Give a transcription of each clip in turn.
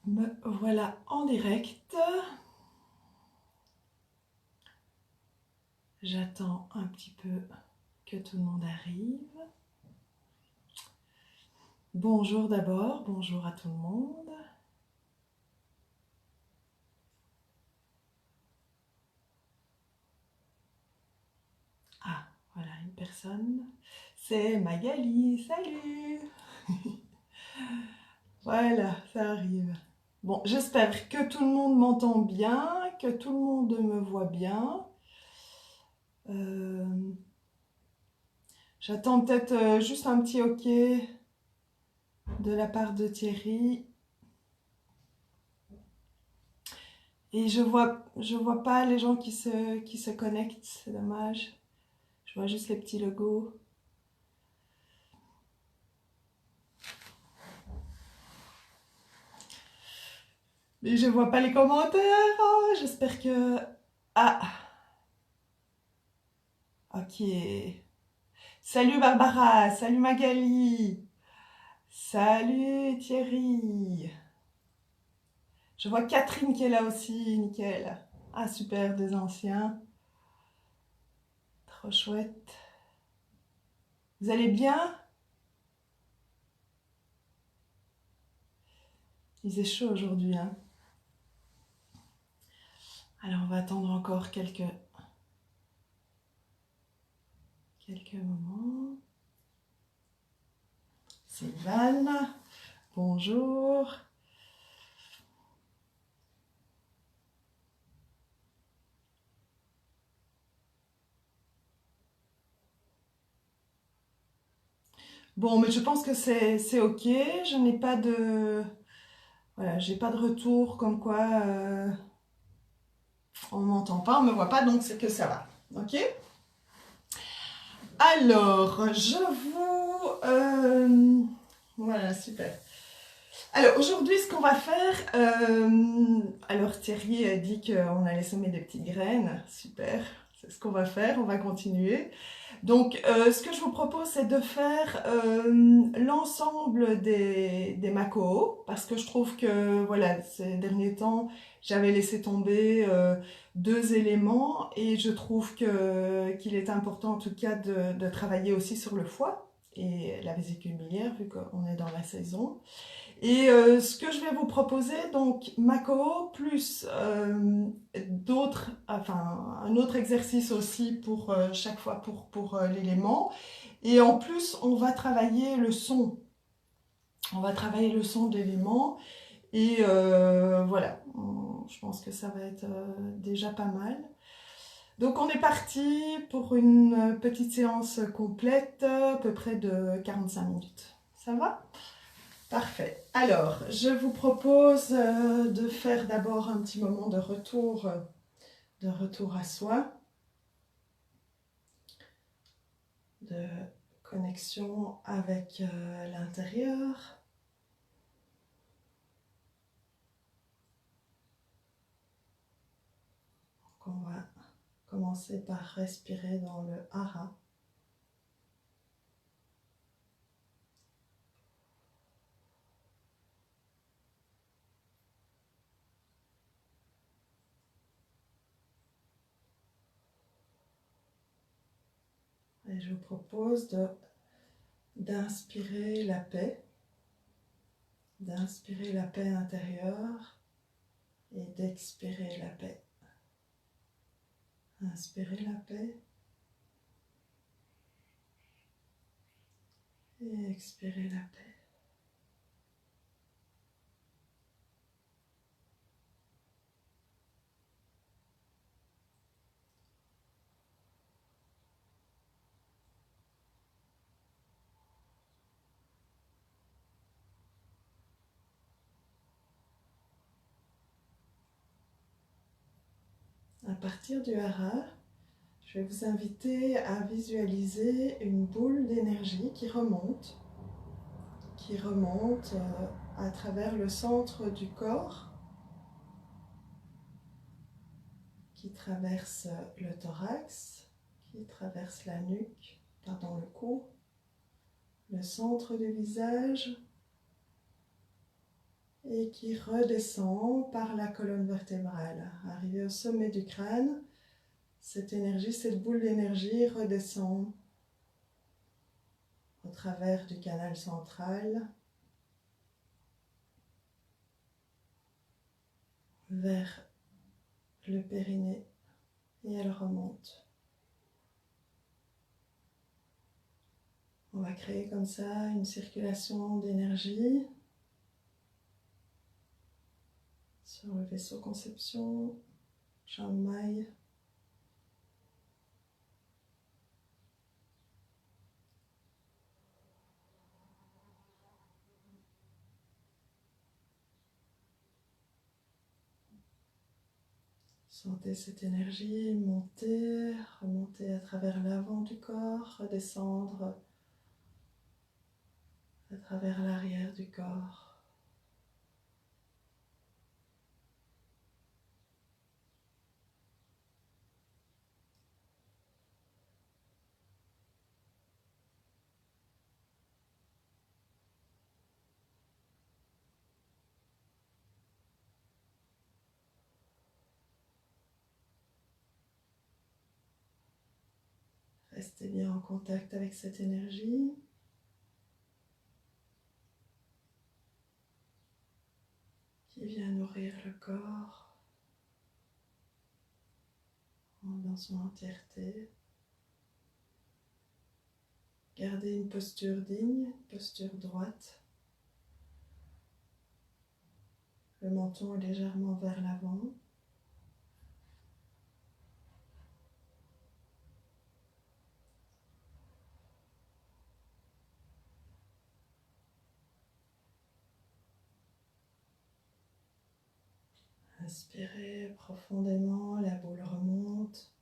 Me voilà en direct. J'attends un petit peu que tout le monde arrive. Bonjour d'abord, bonjour à tout le monde. Ah, voilà une personne. C'est Magali, salut. Voilà, ça arrive. Bon, j'espère que tout le monde m'entend bien, que tout le monde me voit bien. Euh, J'attends peut-être juste un petit OK de la part de Thierry. Et je vois pas les gens qui se connectent, c'est dommage. Je vois juste les petits logos. Mais je vois pas les commentaires. Oh, j'espère que... Ah, ok. Salut Barbara, salut Magali, salut Thierry. Je vois Catherine qui est là aussi, nickel. Ah super, des anciens. Trop chouette. Vous allez bien? Il faisait chaud aujourd'hui, hein. Alors on va attendre encore quelques moments. Sylvane, bonjour. Bon, mais je pense que c'est ok. Je n'ai pas de... Voilà, j'ai pas de retour comme quoi on m'entend pas, on me voit pas, donc c'est que ça va. Ok? Alors, je vous... voilà, super. Alors, aujourd'hui, ce qu'on va faire... alors, Thierry a dit qu'on allait semer des petites graines. Super, c'est ce qu'on va faire, on va continuer. Donc, ce que je vous propose, c'est de faire l'ensemble des Mako, parce que je trouve que, voilà, ces derniers temps, j'avais laissé tomber deux éléments, et je trouve qu'il est important, en tout cas, de travailler aussi sur le foie et la vésicule biliaire, vu qu'on est dans la saison. Et ce que je vais vous proposer, donc Mako plus enfin un autre exercice aussi pour chaque fois pour l'élément. Et en plus, on va travailler le son. On va travailler le son de l'élément. Et voilà, je pense que ça va être déjà pas mal. Donc on est parti pour une petite séance complète, à peu près de 45 minutes. Ça va ? Parfait. Alors, je vous propose de faire d'abord un petit moment de retour à soi, de connexion avec l'intérieur. Donc, on va commencer par respirer dans le hara. Et je vous propose d'inspirer la paix intérieure et d'expirer la paix. Inspirez la paix et expirez la paix. À partir du hara, je vais vous inviter à visualiser une boule d'énergie qui remonte à travers le centre du corps, qui traverse le thorax, qui traverse la nuque, pardon, le cou, le centre du visage et qui redescend par la colonne vertébrale. Arrivé au sommet du crâne, cette énergie, cette boule d'énergie redescend au travers du canal central vers le périnée et elle remonte. On va créer comme ça une circulation d'énergie sur le vaisseau conception, Chiang Mai. Sentez cette énergie monter, remonter à travers l'avant du corps, redescendre à travers l'arrière du corps. Restez bien en contact avec cette énergie. Qui vient nourrir le corps dans son entièreté. Gardez une posture digne, posture droite. Le menton est légèrement vers l'avant. Inspirez profondément, la boule remonte.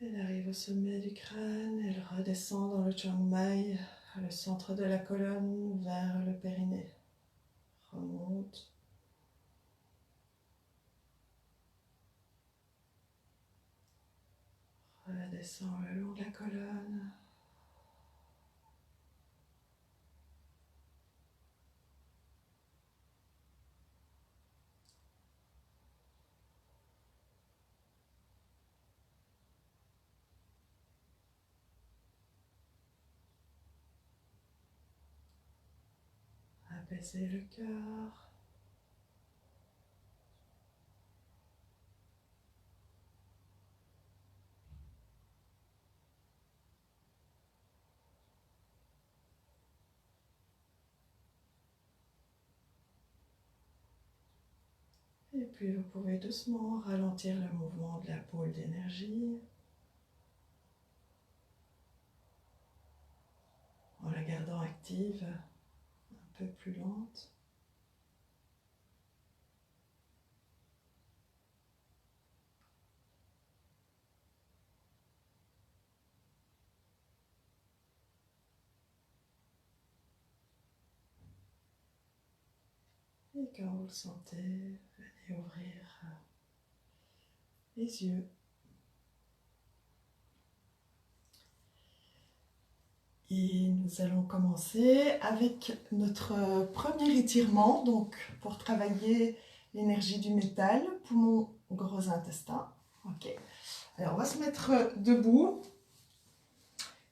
Elle arrive au sommet du crâne, elle redescend dans le Chiang Mai, le centre de la colonne, vers le périnée. Remonte. Redescend le long de la colonne. Apaisez le cœur. Et puis vous pouvez doucement ralentir le mouvement de la boule d'énergie en la gardant active, un peu plus lente. Et quand vous le sentez, venez ouvrir les yeux. Et nous allons commencer avec notre premier étirement, donc pour travailler l'énergie du métal, poumon, gros intestin. Ok. Alors on va se mettre debout,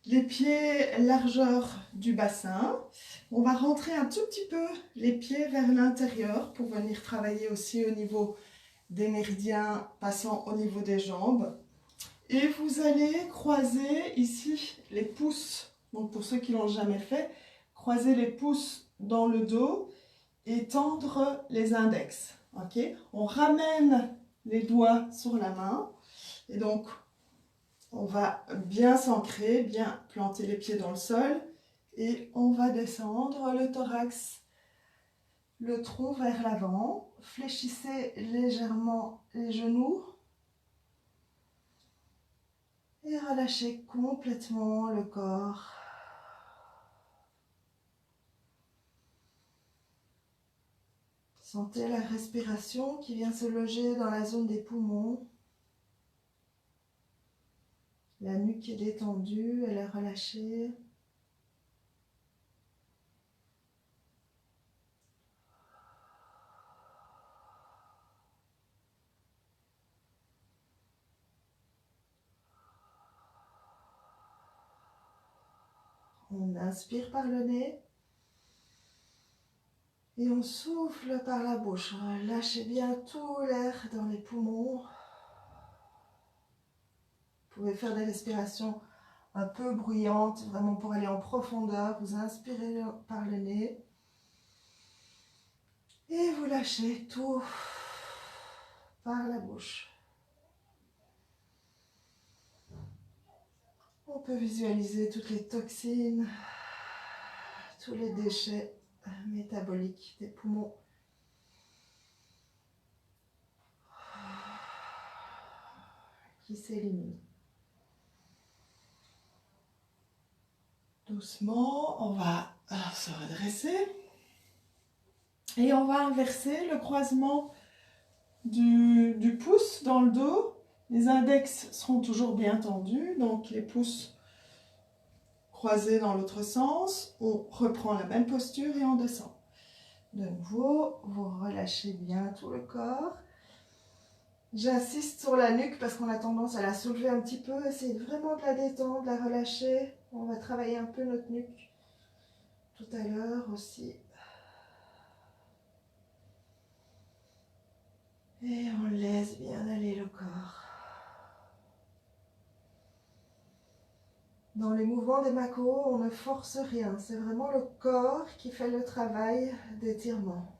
les pieds largeur du bassin. On va rentrer un tout petit peu les pieds vers l'intérieur pour venir travailler aussi au niveau des méridiens passant au niveau des jambes. Et vous allez croiser ici les pouces. Donc pour ceux qui ne l'ont jamais fait, croiser les pouces dans le dos et tendre les index. Okay. On ramène les doigts sur la main. Et donc, on va bien s'ancrer, bien planter les pieds dans le sol. Et on va descendre le thorax, le tronc vers l'avant. Fléchissez légèrement les genoux. Et relâchez complètement le corps. Sentez la respiration qui vient se loger dans la zone des poumons. La nuque est détendue, elle est relâchée. On inspire par le nez. Et on souffle par la bouche. Lâchez bien tout l'air dans les poumons. Vous pouvez faire des respirations un peu bruyantes, vraiment pour aller en profondeur. Vous inspirez par le nez. Et vous lâchez tout par la bouche. On peut visualiser toutes les toxines, tous les déchets métaboliques des poumons. Qui s'éliminent. Doucement, on va se redresser. Et on va inverser le croisement du pouce dans le dos. Les index seront toujours bien tendus, donc les pouces croisés dans l'autre sens. On reprend la même posture et on descend. De nouveau, vous relâchez bien tout le corps. J'insiste sur la nuque parce qu'on a tendance à la soulever un petit peu. Essayez vraiment de la détendre, de la relâcher. On va travailler un peu notre nuque tout à l'heure aussi. Et on laisse bien aller le corps. Dans les mouvements des Mako, on ne force rien. C'est vraiment le corps qui fait le travail d'étirement.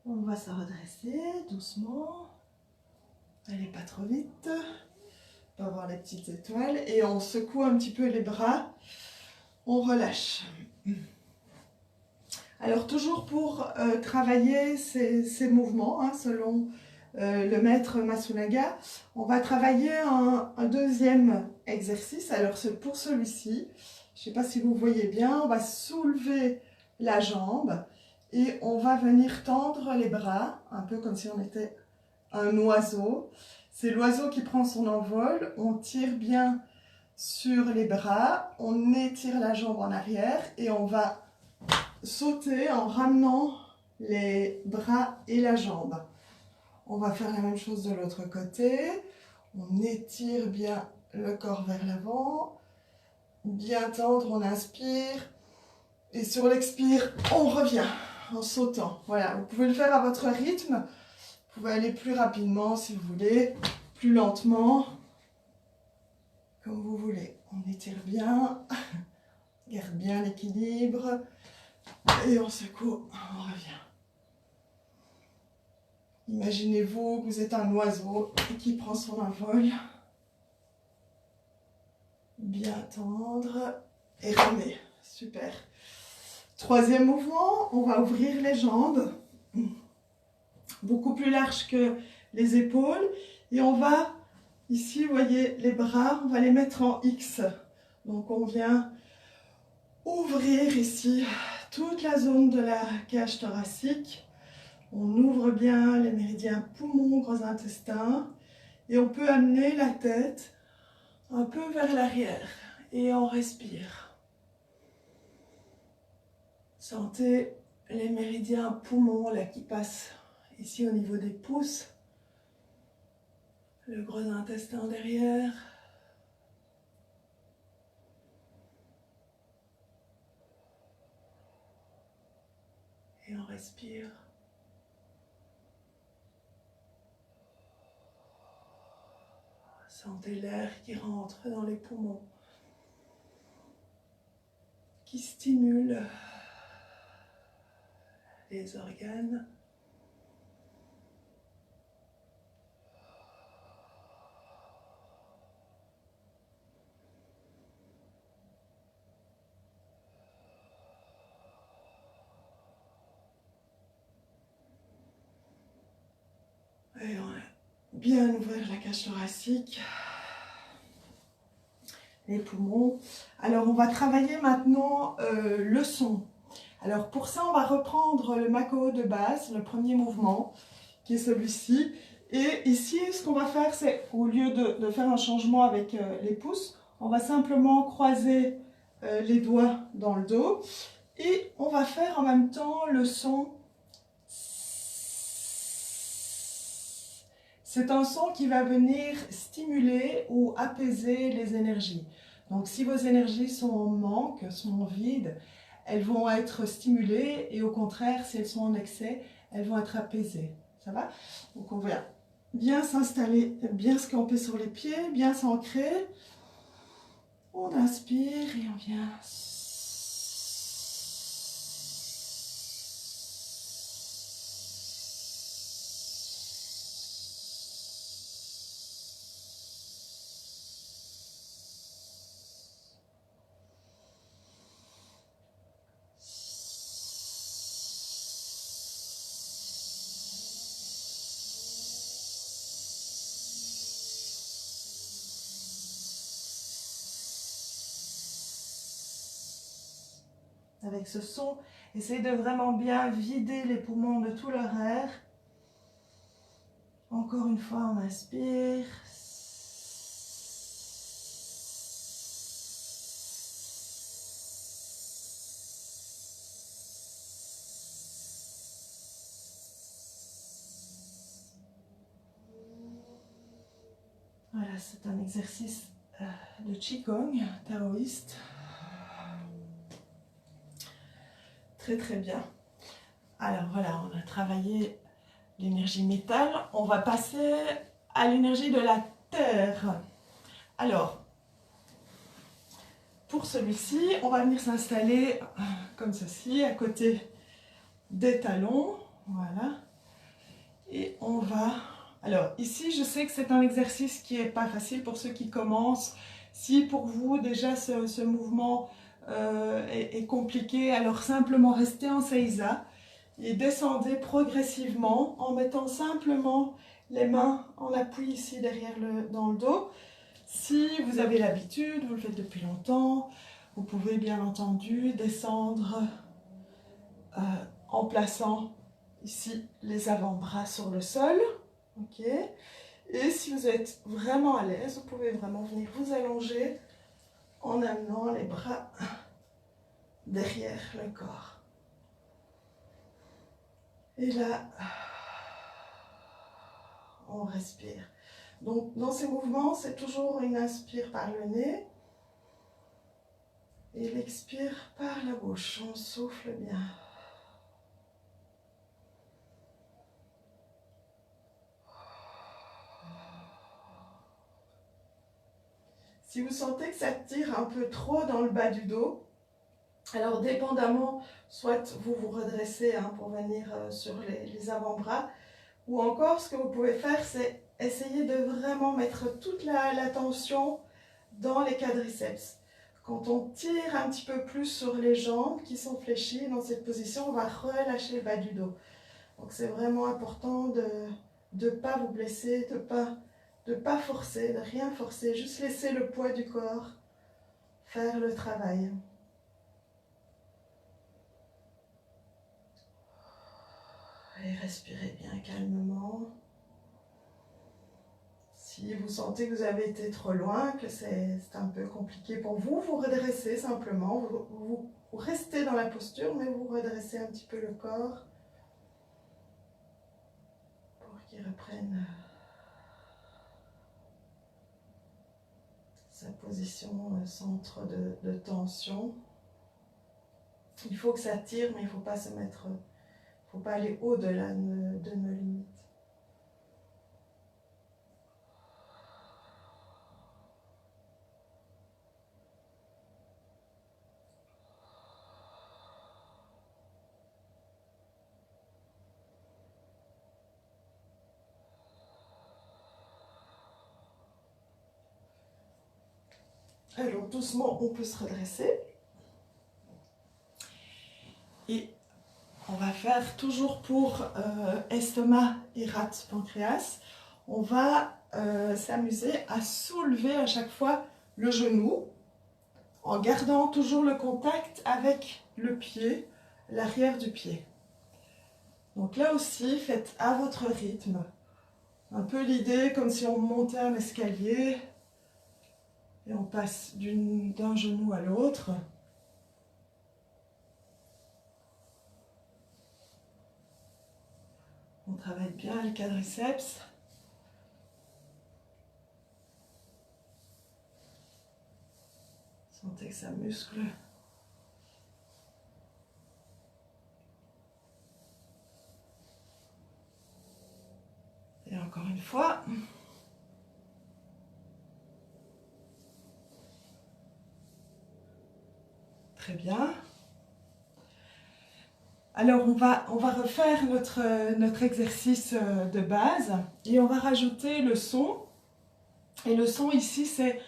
On va se redresser doucement. Allez, pas trop vite. On va voir les petites étoiles. Et on secoue un petit peu les bras. On relâche. Alors, toujours pour travailler ces mouvements, hein, selon le maître Masunaga, on va travailler un deuxième exercice. Alors, pour celui-ci, je ne sais pas si vous voyez bien, on va soulever la jambe. Et on va venir tendre les bras, un peu comme si on était un oiseau. C'est l'oiseau qui prend son envol. On tire bien sur les bras, on étire la jambe en arrière et on va sauter en ramenant les bras et la jambe. On va faire la même chose de l'autre côté. On étire bien le corps vers l'avant. Bien tendre, on inspire. Et sur l'expire, on revient en sautant. Voilà, vous pouvez le faire à votre rythme. Vous pouvez aller plus rapidement si vous voulez, plus lentement, comme vous voulez. On étire bien, garde bien l'équilibre et on secoue, on revient. Imaginez-vous que vous êtes un oiseau qui prend son envol. Bien tendre et ramener. Super. Troisième mouvement, on va ouvrir les jambes. Beaucoup plus large que les épaules. Et on va, ici, vous voyez, les bras, on va les mettre en X. Donc on vient ouvrir ici toute la zone de la cage thoracique. On ouvre bien les méridiens poumons, gros intestin. Et on peut amener la tête un peu vers l'arrière. Et on respire. Sentez les méridiens poumons là qui passent ici au niveau des pouces. Le gros intestin derrière. Et on respire. Sentez l'air qui rentre dans les poumons, qui stimule les organes. Et on Bien ouvrir la cage thoracique, les poumons. Alors on va travailler maintenant le son. Alors pour ça on va reprendre le Makō de base, le premier mouvement, qui est celui-ci. Et ici ce qu'on va faire, c'est au lieu de faire un changement avec les pouces, on va simplement croiser les doigts dans le dos. Et on va faire en même temps le son. C'est un son qui va venir stimuler ou apaiser les énergies. Donc si vos énergies sont en manque, sont vides, elles vont être stimulées et au contraire, si elles sont en excès, elles vont être apaisées. Ça va? Donc on va bien s'installer, bien se camper sur les pieds, bien s'ancrer. On inspire et on vient... Avec ce son, essayez de vraiment bien vider les poumons de tout leur air. Encore une fois, on inspire. Voilà, c'est un exercice de Qigong taoïste. Très très bien. Alors voilà, on a travaillé l'énergie métal. On va passer à l'énergie de la terre. Alors, pour celui-ci, on va venir s'installer comme ceci, à côté des talons. Voilà. Et on va... Alors ici, je sais que c'est un exercice qui n'est pas facile pour ceux qui commencent. Si pour vous déjà ce mouvement est compliqué, alors simplement restez en Seiza et descendez progressivement en mettant simplement les mains en appui ici derrière dans le dos. Si vous avez l'habitude, vous le faites depuis longtemps, vous pouvez bien entendu descendre en plaçant ici les avant-bras sur le sol. Ok. Et si vous êtes vraiment à l'aise, vous pouvez vraiment venir vous allonger en amenant les bras derrière le corps. Et là, on respire. Donc dans ces mouvements, c'est toujours une inspire par le nez et l'expire par la bouche. On souffle bien. Si vous sentez que ça tire un peu trop dans le bas du dos, alors dépendamment, soit vous vous redressez pour venir sur les avant-bras, ou encore ce que vous pouvez faire, c'est essayer de vraiment mettre toute la tension dans les quadriceps. Quand on tire un petit peu plus sur les jambes qui sont fléchies dans cette position, on va relâcher le bas du dos. Donc c'est vraiment important de ne pas vous blesser, de pas forcer, de rien forcer, juste laisser le poids du corps faire le travail. Et respirez bien calmement. Si vous sentez que vous avez été trop loin, que c'est un peu compliqué pour vous, vous redressez simplement. Vous restez dans la posture, mais vous redressez un petit peu le corps pour qu'il reprenne sa position centre de tension. Il faut que ça tire, mais il ne faut pas se mettre, faut pas aller au-delà de nos limites. Alors doucement, on peut se redresser. Et on va faire toujours pour estomac et rate pancréas. on va s'amuser à soulever à chaque fois le genou en gardant toujours le contact avec le pied, l'arrière du pied. Donc là aussi, faites à votre rythme. Un peu l'idée comme si on montait un escalier et on passe d'un genou à l'autre. On travaille bien le quadriceps. Sentez que ça muscle. Et encore une fois. Très bien. Alors on va refaire notre exercice de base et on va rajouter le son. Et le son ici c'est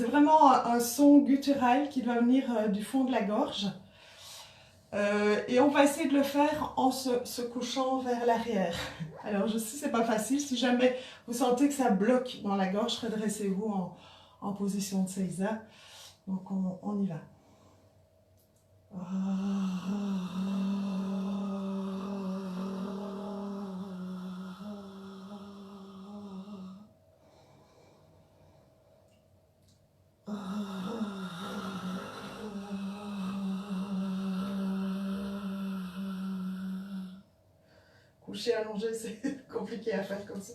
vraiment un son guttural qui doit venir du fond de la gorge. Et on va essayer de le faire en se couchant vers l'arrière. Alors je sais c'est pas facile, si jamais vous sentez que ça bloque dans la gorge, redressez-vous en position de Seiza. Donc on y va. Coucher allongé, c'est compliqué à faire comme ça.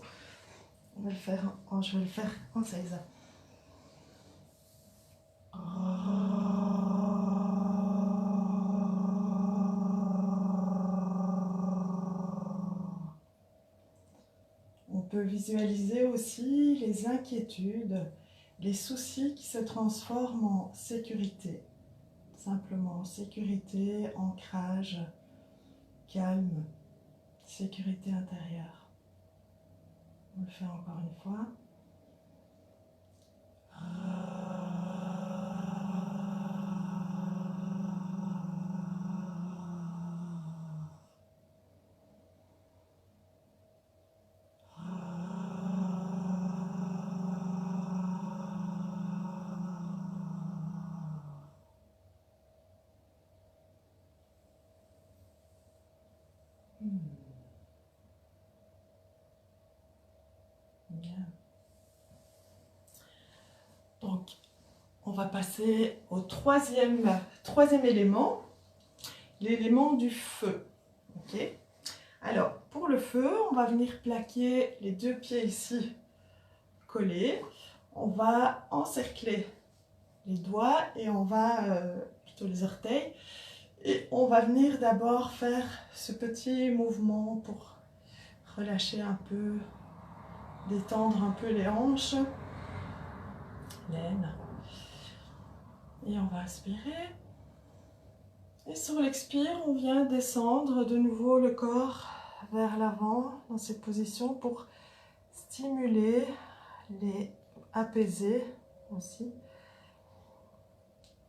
On va le faire je vais le faire en Seiza. On peut visualiser aussi les inquiétudes, les soucis qui se transforment en sécurité. Simplement, sécurité, ancrage, calme, sécurité intérieure. On le fait encore une fois. Bien. Donc, on va passer au troisième élément, l'élément du feu. Okay. Alors, pour le feu, on va venir plaquer les deux pieds ici collés. On va encercler les doigts et on va, plutôt les orteils, et on va venir d'abord faire ce petit mouvement pour relâcher un peu, détendre un peu les hanches, l'aine. Et on va inspirer. Et sur l'expire, on vient descendre de nouveau le corps vers l'avant dans cette position pour stimuler, apaiser aussi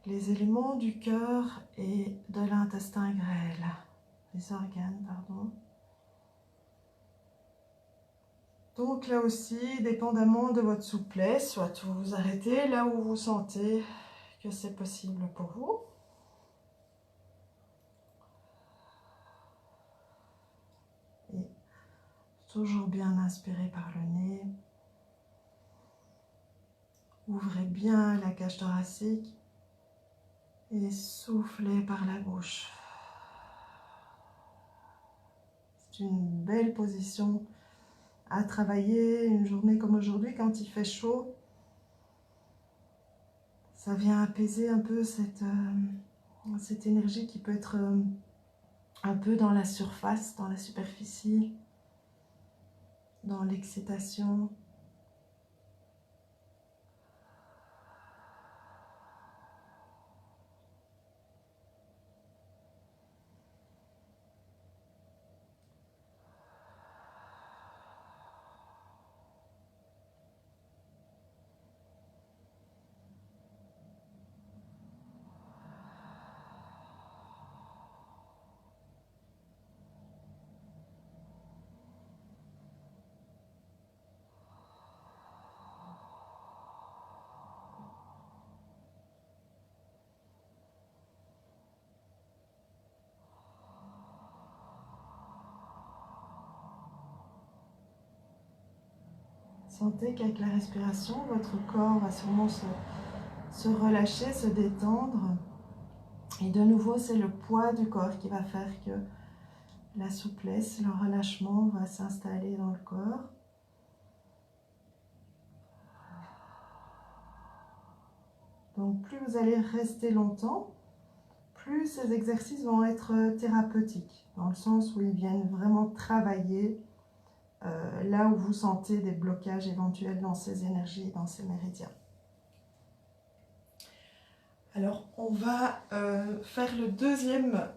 les éléments du cœur et de l'intestin grêle, les organes, pardon. Donc là aussi, dépendamment de votre souplesse, soit vous vous arrêtez là où vous sentez que c'est possible pour vous. Et toujours bien inspirer par le nez. Ouvrez bien la cage thoracique et soufflez par la bouche. C'est une belle position à travailler une journée comme aujourd'hui quand il fait chaud. Ça vient apaiser un peu cette énergie qui peut être un peu dans la surface, dans la superficie, dans l'excitation. Sentez qu'avec la respiration, votre corps va sûrement se relâcher, se détendre. Et de nouveau, c'est le poids du corps qui va faire que la souplesse, le relâchement va s'installer dans le corps. Donc plus vous allez rester longtemps, plus ces exercices vont être thérapeutiques, dans le sens où ils viennent vraiment travailler là où vous sentez des blocages éventuels dans ces énergies, dans ces méridiens. Alors, on va faire le deuxième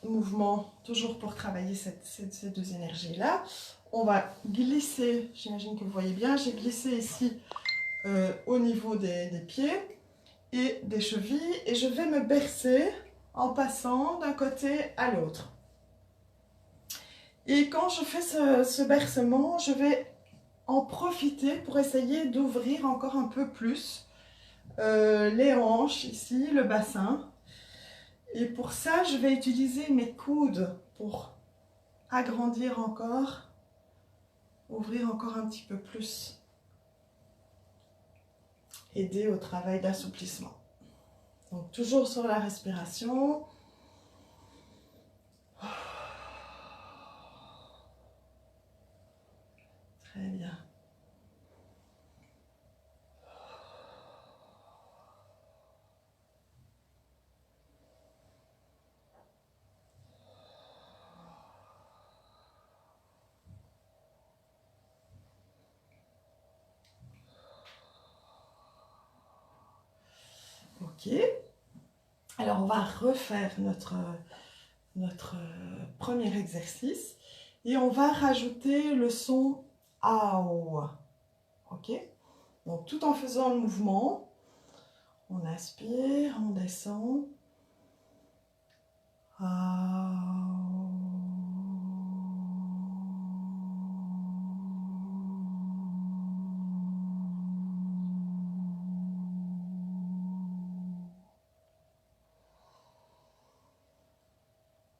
mouvement, toujours pour travailler ces deux énergies-là. On va glisser, j'imagine que vous voyez bien, j'ai glissé ici au niveau des pieds et des chevilles, et je vais me bercer en passant d'un côté à l'autre. Et quand je fais ce bercement, je vais en profiter pour essayer d'ouvrir encore un peu plus les hanches ici, le bassin. Et pour ça, je vais utiliser mes coudes pour agrandir encore, ouvrir encore un petit peu plus, aider au travail d'assouplissement. Donc toujours sur la respiration. Très bien. Ok. Alors on va refaire notre premier exercice et on va rajouter le son AO. Ok. Donc tout en faisant le mouvement, on inspire, on descend.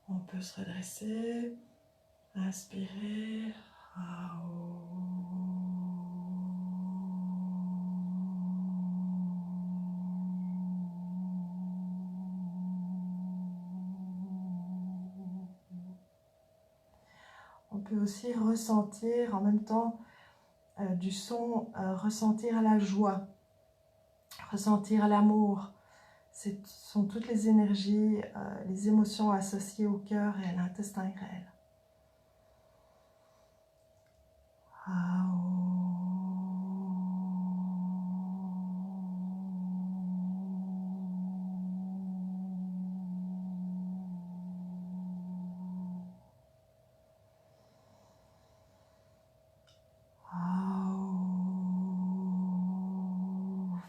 On peut se redresser, inspirer. On peut aussi ressentir en même temps du son, ressentir la joie, ressentir l'amour. Ce sont toutes les énergies, les émotions associées au cœur et à l'intestin grêle.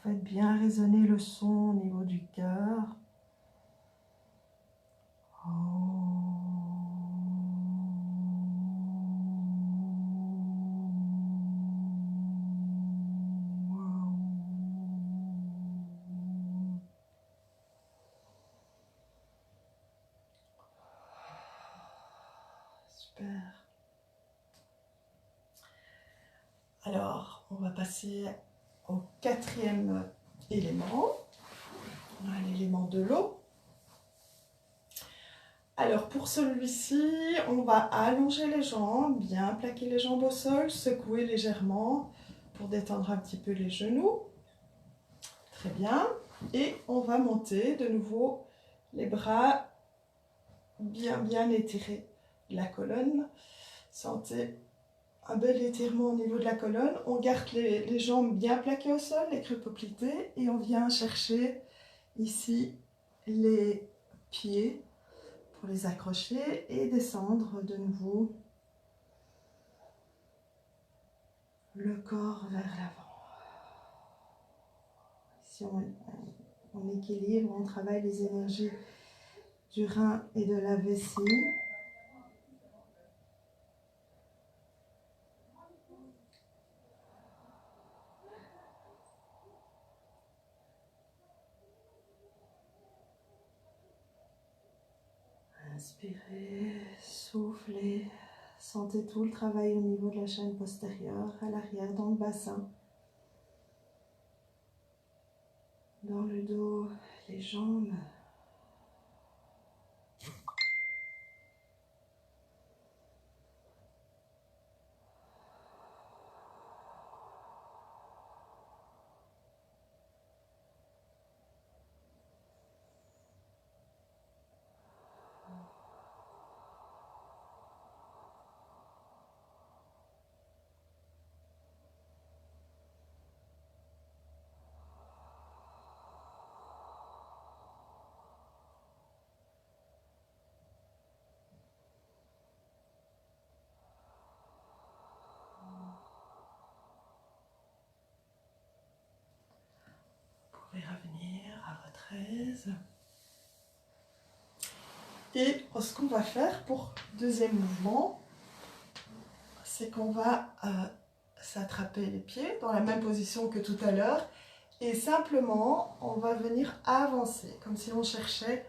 Faites bien résonner le son au niveau du cœur. Super. Alors, on va passer au quatrième élément, l'élément de l'eau. Alors pour celui-ci, on va allonger les jambes, bien plaquer les jambes au sol, secouer légèrement pour détendre un petit peu les genoux. Très bien. Et on va monter de nouveau les bras bien étirés de la colonne. Sentez un bel étirement au niveau de la colonne. On garde les jambes bien plaquées au sol, les creux poplités, et on vient chercher ici les pieds pour les accrocher et descendre de nouveau le corps vers l'avant. Ici on équilibre, on travaille les énergies du rein et de la vessie. Inspirez, soufflez, Sentez tout le travail au niveau de la chaîne postérieure, à l'arrière, dans le bassin, dans le dos, les jambes. Vous pouvez revenir à votre aise. Et ce qu'on va faire pour deuxième mouvement, c'est qu'on va s'attraper les pieds dans la même position que tout à l'heure et simplement on va venir avancer comme si on cherchait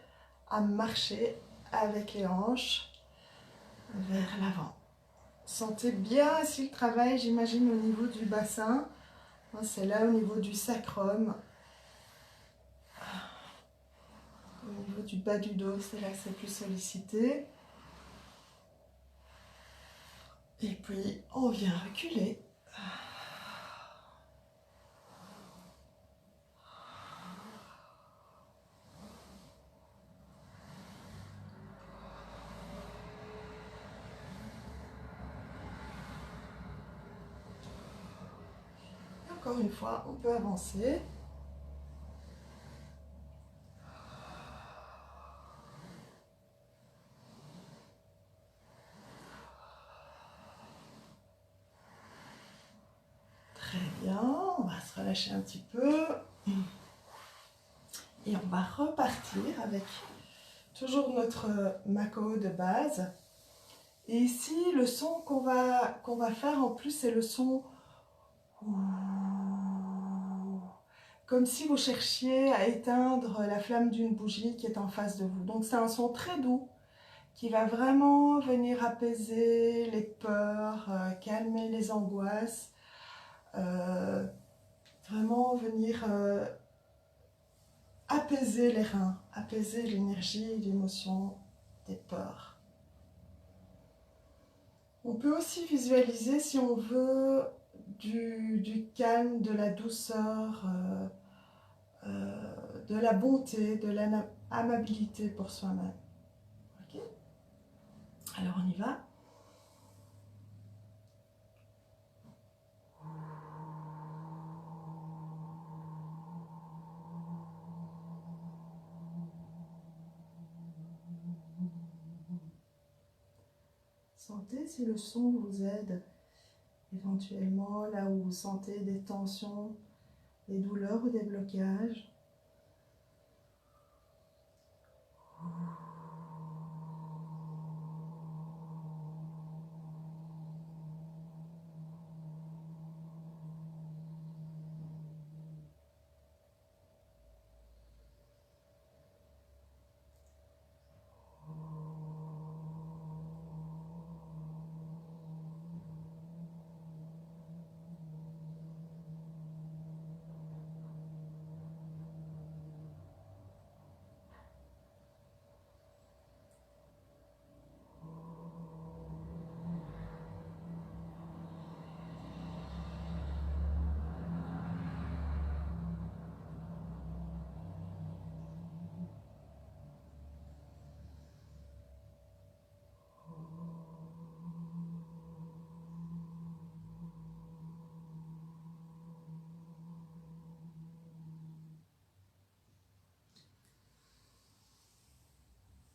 à marcher avec les hanches vers l'avant. Sentez bien ici le travail, j'imagine, au niveau du bassin. C'est là au niveau du sacrum. Au niveau du bas du dos, c'est là que c'est plus sollicité. Et puis, on vient reculer. Encore une fois, on peut avancer. Très bien, on va se relâcher un petit peu. Et on va repartir avec toujours notre Mako de base. Et ici, le son qu'on va faire en plus, c'est le son comme si vous cherchiez à éteindre la flamme d'une bougie qui est en face de vous. Donc c'est un son très doux qui va vraiment venir apaiser les peurs, calmer les angoisses, vraiment venir apaiser les reins, apaiser l'énergie, l'émotion des peurs. On peut aussi visualiser, si on veut, du calme, de la douceur, de la bonté, de l'amabilité pour soi-même. Okay. Alors on y va. Sentez si le son vous aide éventuellement là où vous sentez des tensions, des douleurs ou des blocages.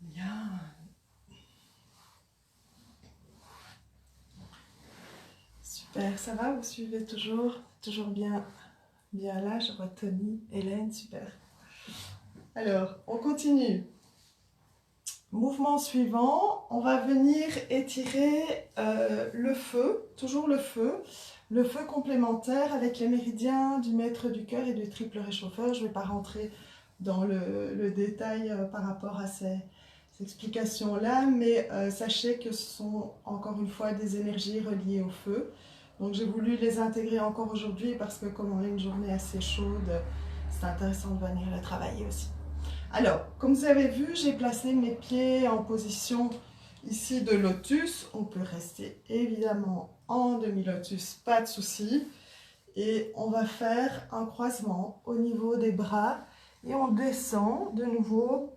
Bien. Super, ça va? Vous suivez toujours? Toujours bien, bien là. Je vois Tony, Hélène, super. Alors, on continue. Mouvement suivant, on va venir étirer le feu, toujours le feu complémentaire avec les méridiens du maître du cœur et du triple réchauffeur. Je ne vais pas rentrer dans le détail par rapport à ces explications-là, mais sachez que ce sont encore une fois des énergies reliées au feu. Donc j'ai voulu les intégrer encore aujourd'hui parce que comme on a une journée assez chaude, c'est intéressant de venir les travailler aussi. Alors, comme vous avez vu, j'ai placé mes pieds en position ici de lotus. On peut rester évidemment en demi-lotus, pas de souci. Et on va faire un croisement au niveau des bras et on descend de nouveau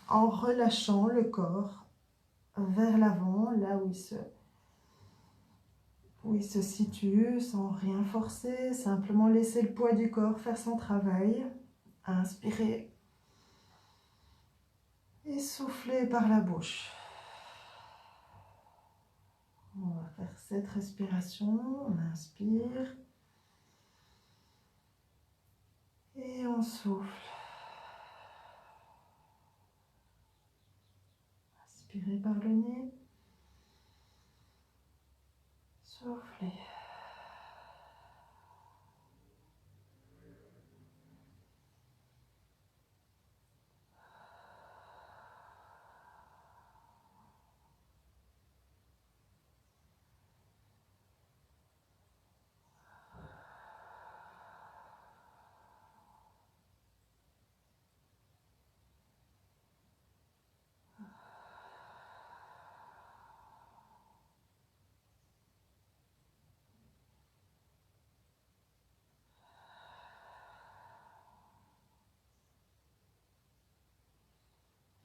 en relâchant le corps vers l'avant, là où il se situe, sans rien forcer, simplement laisser le poids du corps faire son travail. Inspirez et soufflez par la bouche. On va faire cette respiration, on inspire et on souffle. Inspirez par le nez, soufflez.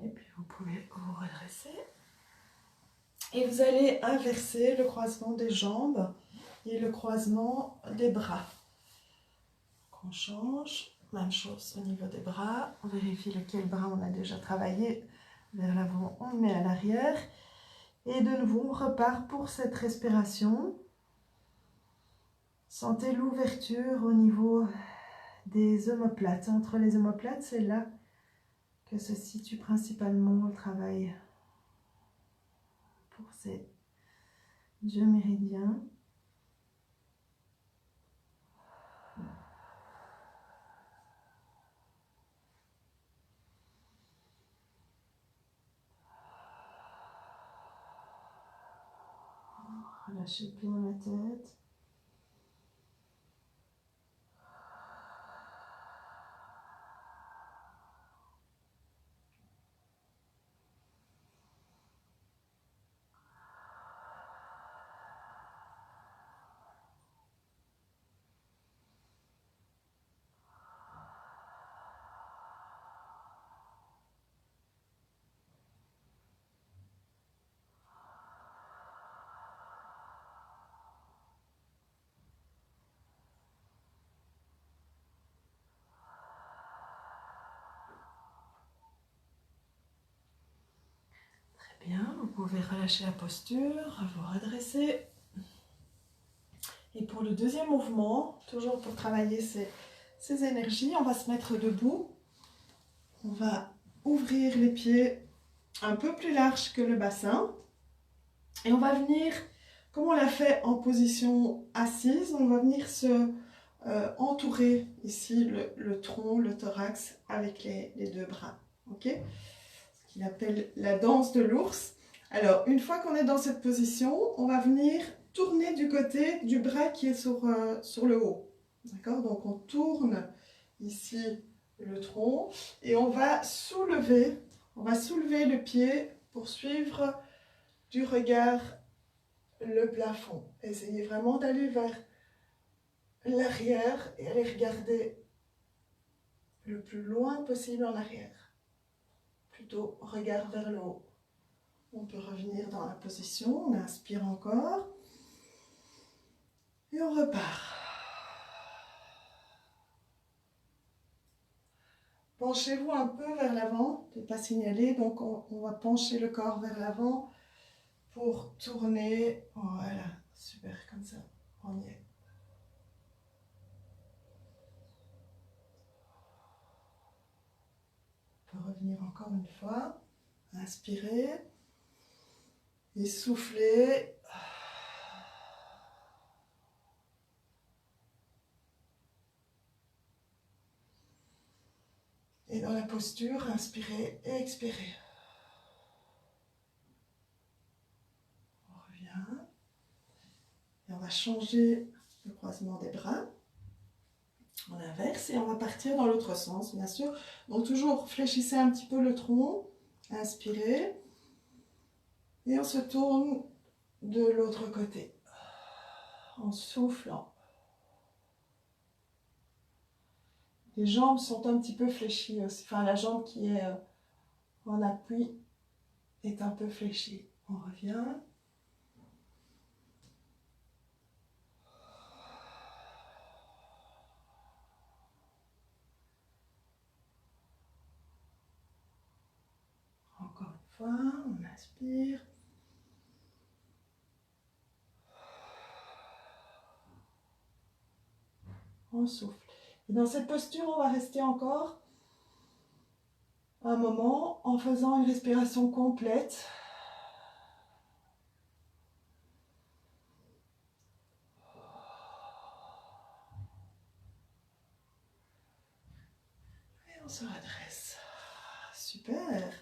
Et puis vous pouvez vous redresser. Et vous allez inverser le croisement des jambes et le croisement des bras. On change, même chose au niveau des bras. On vérifie lequel bras on a déjà travaillé vers l'avant, on le met à l'arrière. Et de nouveau, on repart pour cette respiration. Sentez l'ouverture au niveau des omoplates. Entre les omoplates, c'est là que se situe principalement le travail pour ces deux méridiens. Relâchez bien la tête. Très bien, vous pouvez relâcher la posture, vous redresser. Et pour le deuxième mouvement, toujours pour travailler ces énergies, on va se mettre debout. On va ouvrir les pieds un peu plus large que le bassin. Et on va venir, comme on l'a fait en position assise, on va venir se entourer ici le tronc, le thorax avec les deux bras. Ok ? Ce qu'il appelle la danse de l'ours. Alors, une fois qu'on est dans cette position, on va venir tourner du côté du bras qui est sur le haut. D'accord ? Donc, on tourne ici le tronc et on va soulever le pied pour suivre du regard le plafond. Essayez vraiment d'aller vers l'arrière et aller regarder le plus loin possible en arrière. Plutôt regard vers le haut. On peut revenir dans la position, on inspire encore et on repart. Penchez-vous un peu vers l'avant, ne pas signaler, donc on va pencher le corps vers l'avant pour tourner. Voilà, super, comme ça, on y est. On peut revenir encore une fois, inspirez et soufflez. Et dans la posture, inspirez et expirez. va changer le croisement des bras. On inverse et on va partir dans l'autre sens, bien sûr. Donc toujours fléchissez un petit peu le tronc, inspirez. Et on se tourne de l'autre côté, en soufflant. Les jambes sont un petit peu fléchies aussi. Enfin, la jambe qui est en appui est un peu fléchie. On revient. Encore une fois, on inspire. On souffle. Et dans cette posture, on va rester encore un moment en faisant une respiration complète. Et on se redresse. Super.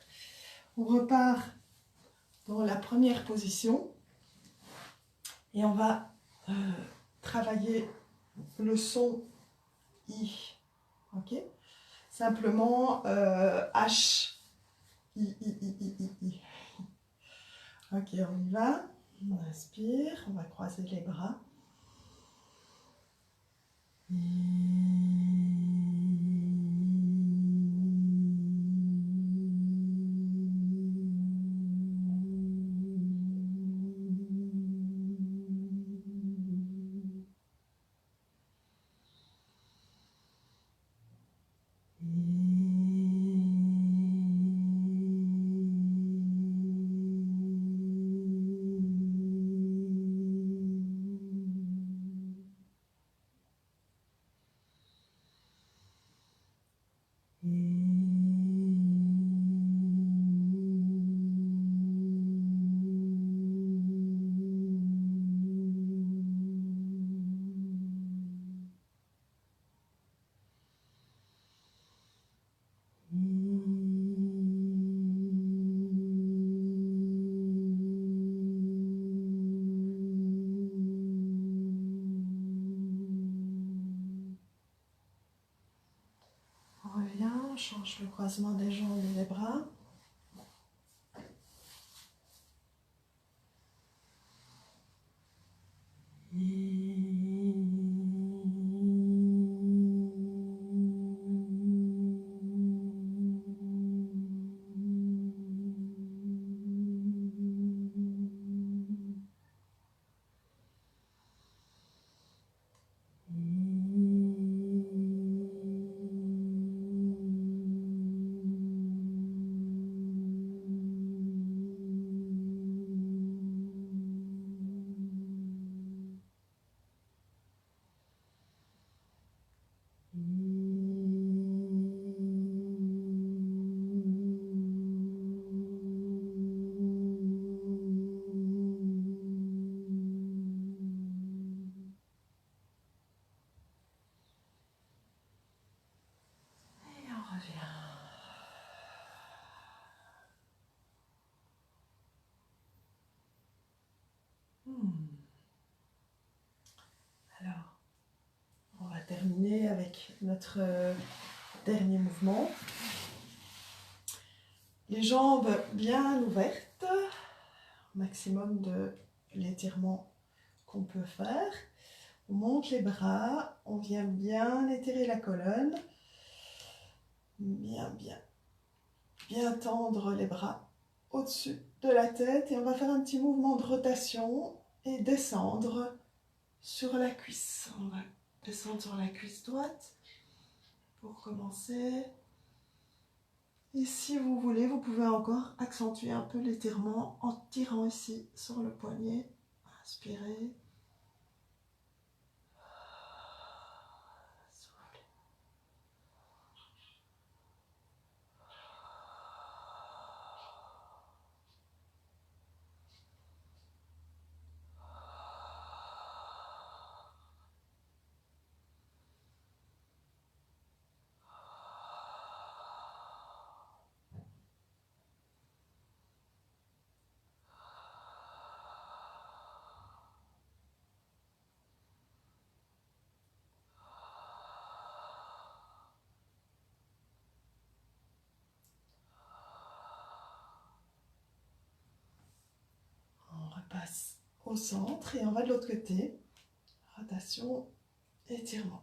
On repart dans la première position et on va travailler le son I. Ok? Simplement H. I. Ok, on y va. On inspire, on va croiser les bras. On revient, on change le croisement des jambes et des bras. Alors, on va terminer avec notre dernier mouvement. Les jambes bien ouvertes, maximum de l'étirement qu'on peut faire. On monte les bras, on vient bien étirer la colonne, bien tendre les bras au-dessus de la tête et on va faire un petit mouvement de rotation et descendre sur la cuisse. On va descendre sur la cuisse droite pour commencer. Et si vous voulez, vous pouvez encore accentuer un peu l'étirement en tirant ici sur le poignet. Inspirez. Soufflez. au centre et on va de l'autre côté. Rotation, étirement.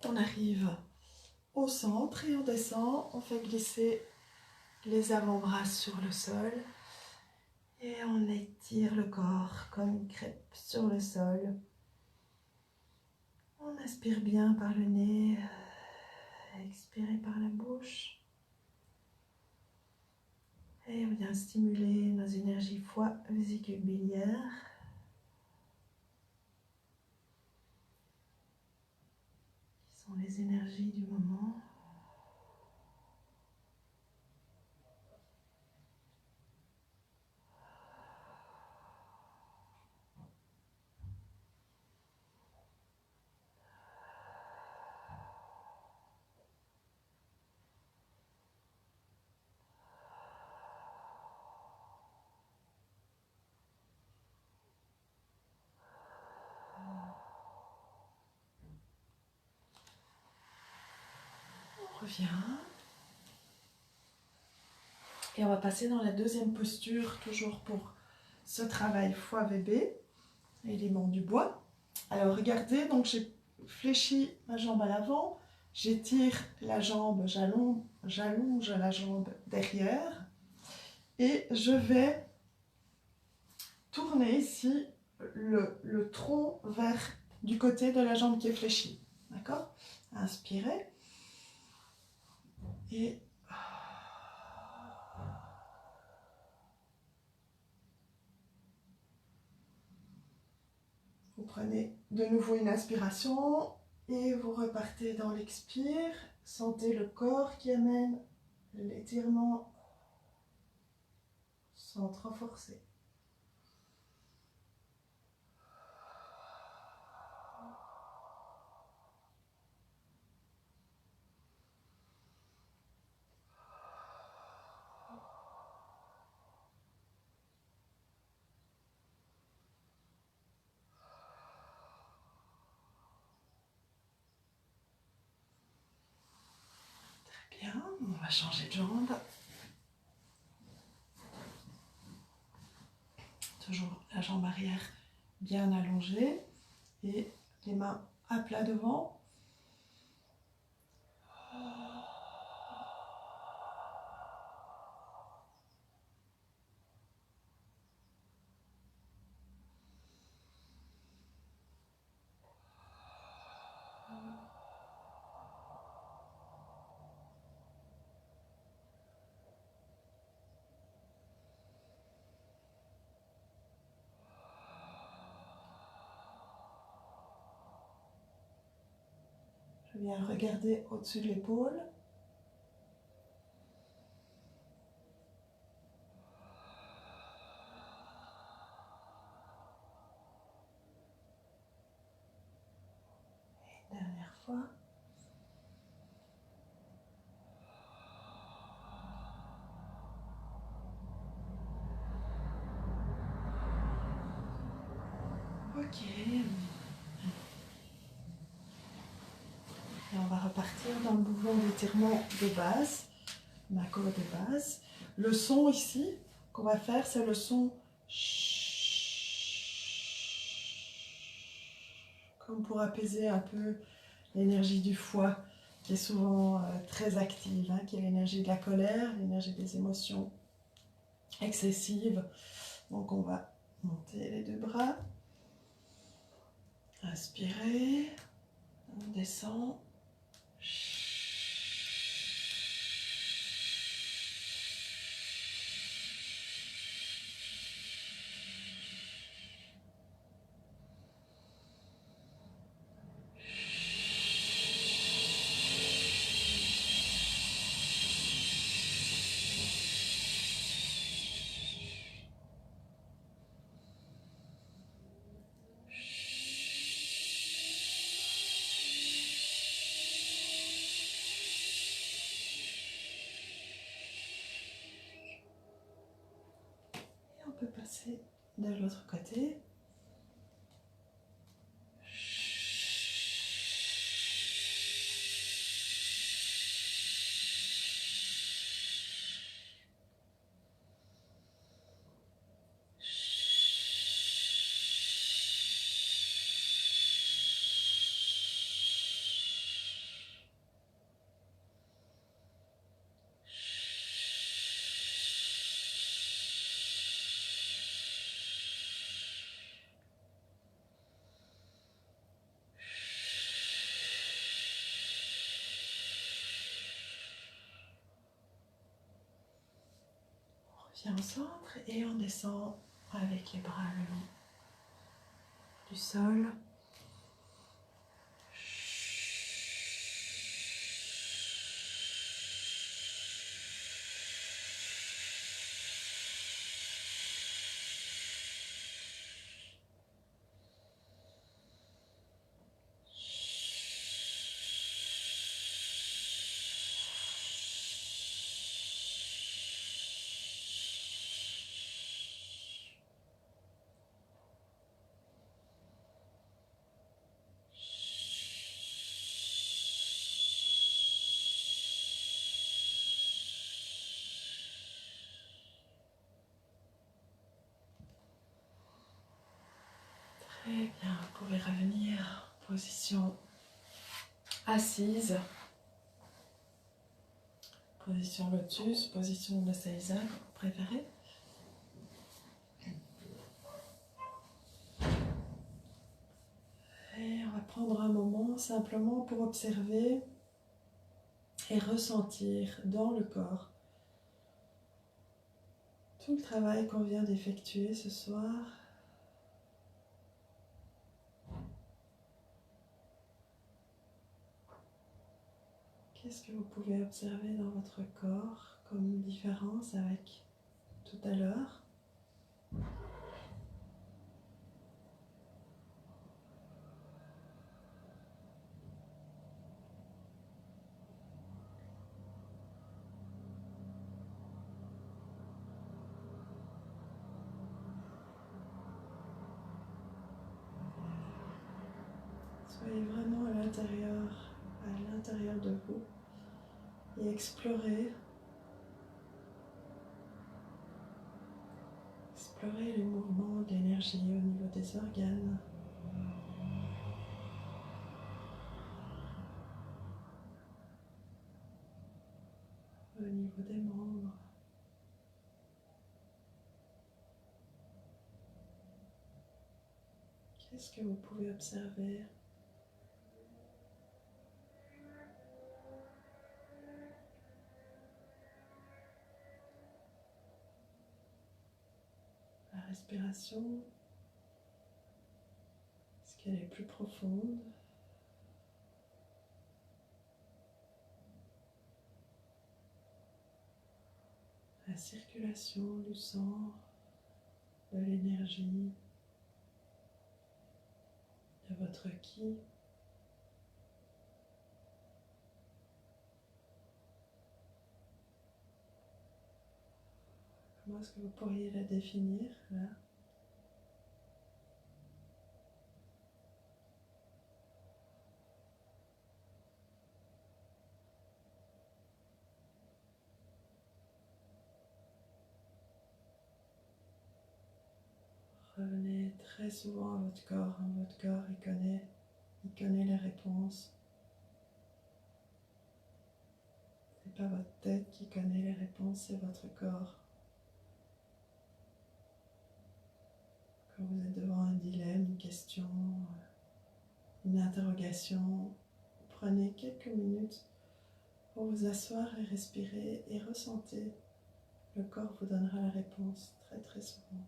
On arrive au centre et on descend, on fait glisser les avant-bras sur le sol et on étire le corps comme une crêpe sur le sol. On inspire bien par le nez, expirez par la bouche et on vient stimuler nos énergies foie, vésicule biliaire. Qui sont les énergies du moment. On revient. Et on va passer dans la deuxième posture, toujours pour ce travail foie VB, élément du bois. Alors regardez, donc j'ai fléchi ma jambe à l'avant, j'étire la jambe, j'allonge la jambe derrière et je vais tourner ici le tronc vers du côté de la jambe qui est fléchie. D'accord? Inspirez. Et vous prenez de nouveau une inspiration et vous repartez dans l'expire. Sentez le corps qui amène l'étirement sans trop forcer. Bien, on va changer de jambe. Toujours la jambe arrière bien allongée et les mains à plat devant. Je viens regarder au-dessus de l'épaule. Dernière fois. Ok. Et on va repartir dans le mouvement d'étirement de base, ma corde de base. Le son ici qu'on va faire, c'est le son comme pour apaiser un peu l'énergie du foie qui est souvent très active, hein, qui est l'énergie de la colère, l'énergie des émotions excessives. Donc on va monter les deux bras, inspirez, on descend. peut passer de l'autre côté. On revient au centre et on descend avec les bras le long du sol. Très bien, vous pouvez revenir en position assise, position lotus, position de seiza, comme vous préférez. Et on va prendre un moment simplement pour observer et ressentir dans le corps tout le travail qu'on vient d'effectuer ce soir. Qu'est-ce que vous pouvez observer dans votre corps comme différence avec tout à l'heure? Soyez vraiment à l'intérieur de vous et explorez les mouvements d'énergie au niveau des organes, au niveau des membres. Qu'est-ce que vous pouvez observer? La respiration, est-ce qu'elle est plus profonde? La circulation du sang, de l'énergie, de votre ki. Comment est-ce que vous pourriez la définir là? Revenez très souvent à votre corps. Votre corps, il connaît les réponses. C'est pas votre tête qui connaît les réponses, c'est votre corps. Quand vous êtes devant un dilemme, une question, une interrogation, prenez quelques minutes pour vous asseoir et respirer et ressentez. Le corps vous donnera la réponse très très souvent.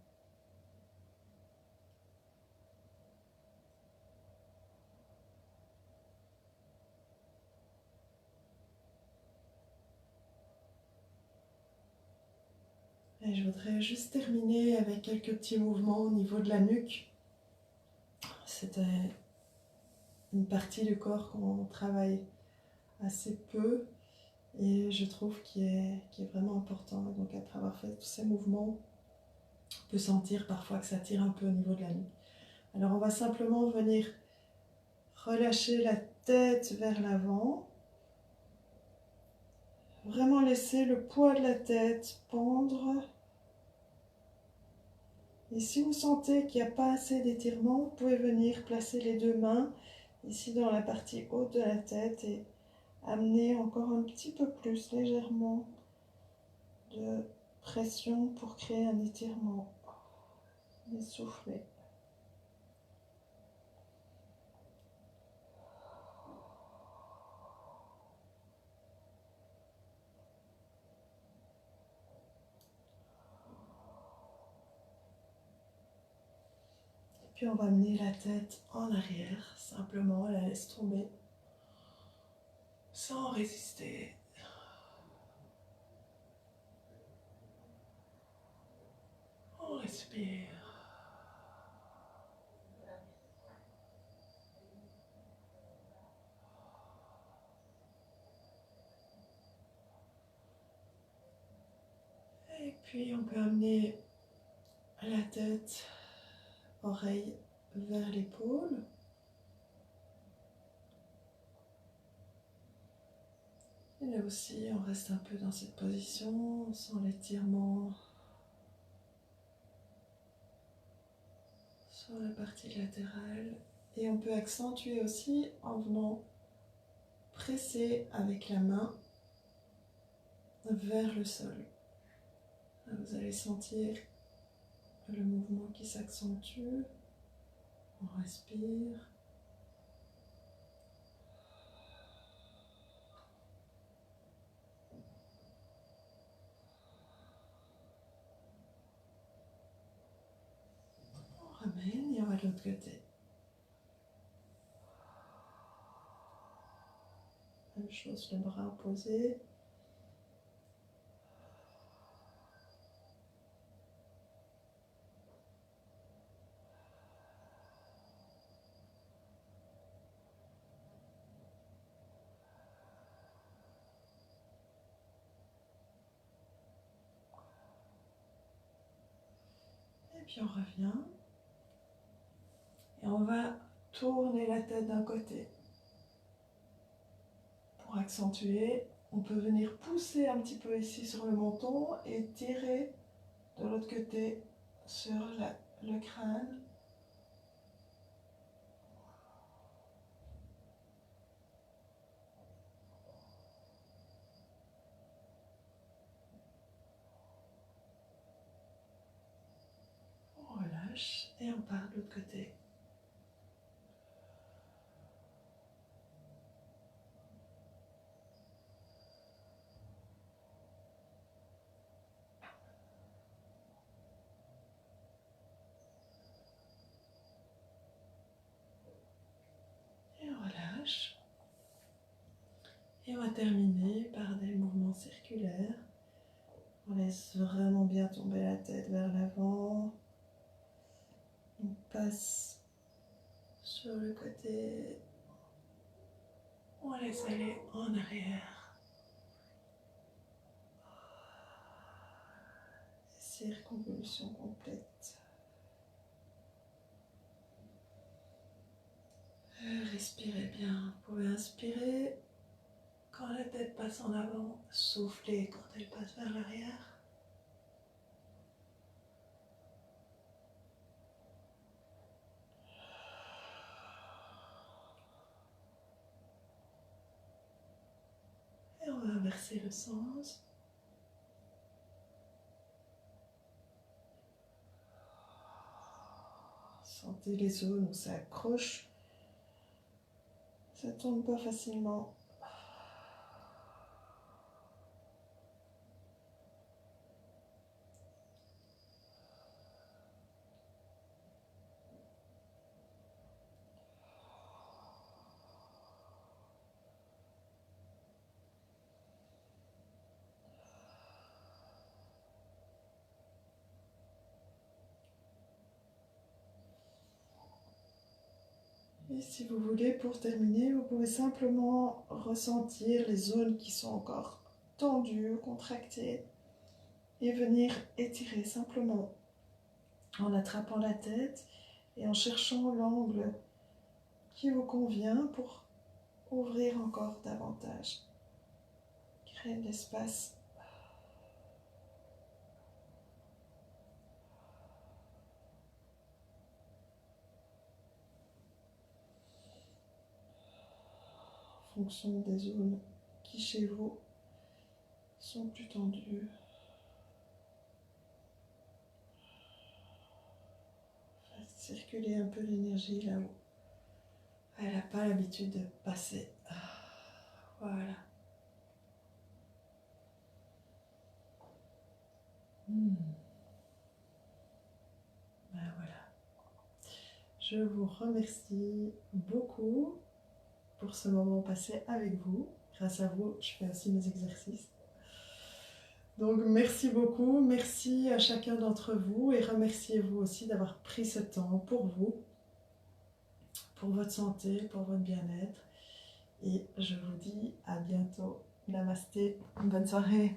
Et je voudrais juste terminer avec quelques petits mouvements au niveau de la nuque. C'était une partie du corps qu'on travaille assez peu et je trouve qui est vraiment important. Donc après avoir fait tous ces mouvements, peut sentir parfois que ça tire un peu au niveau de la nuque. Alors on va simplement venir relâcher la tête vers l'avant. Vraiment laisser le poids de la tête pendre. Et si vous sentez qu'il n'y a pas assez d'étirement, vous pouvez venir placer les deux mains ici dans la partie haute de la tête et amener encore un petit peu plus légèrement de pression pour créer un étirement. Et soufflez. Puis on va amener la tête en arrière, simplement, on la laisse tomber, sans résister. On respire. Et puis on peut amener la tête, oreille vers l'épaule. Et là aussi, on reste un peu dans cette position, sans l'étirement sur la partie latérale. Et on peut accentuer aussi en venant presser avec la main vers le sol. Là, vous allez sentir le mouvement qui s'accentue. On respire. On ramène et on va de l'autre côté. Même chose, le bras opposé. Et puis on revient. Et on va tourner la tête d'un côté. Pour accentuer, on peut venir pousser un petit peu ici sur le menton et tirer de l'autre côté sur le crâne. On relâche et on part de l'autre côté. Et on relâche. Et on va terminer par des mouvements circulaires. On laisse vraiment bien tomber la tête vers l'avant. On passe sur le côté. On laisse aller en arrière. Circonvolution complète. Respirez bien. Vous pouvez inspirer quand la tête passe en avant. Soufflez quand elle passe vers l'arrière. Et on va inverser le sens. Sentez les zones où ça accroche. Ça tombe pas facilement. Et si vous voulez, pour terminer, vous pouvez simplement ressentir les zones qui sont encore tendues, contractées, et venir étirer simplement en attrapant la tête et en cherchant l'angle qui vous convient pour ouvrir encore davantage. Créer de l'espace. En fonction des zones qui chez vous sont plus tendues. Faites circuler un peu l'énergie là où elle n'a pas l'habitude de passer. Voilà. Ben voilà. Je vous remercie beaucoup pour ce moment passé avec vous. Grâce à vous, je fais aussi mes exercices. Donc merci beaucoup, merci à chacun d'entre vous et remerciez-vous aussi d'avoir pris ce temps pour vous, pour votre santé, pour votre bien-être. Et je vous dis à bientôt. Namasté, bonne soirée.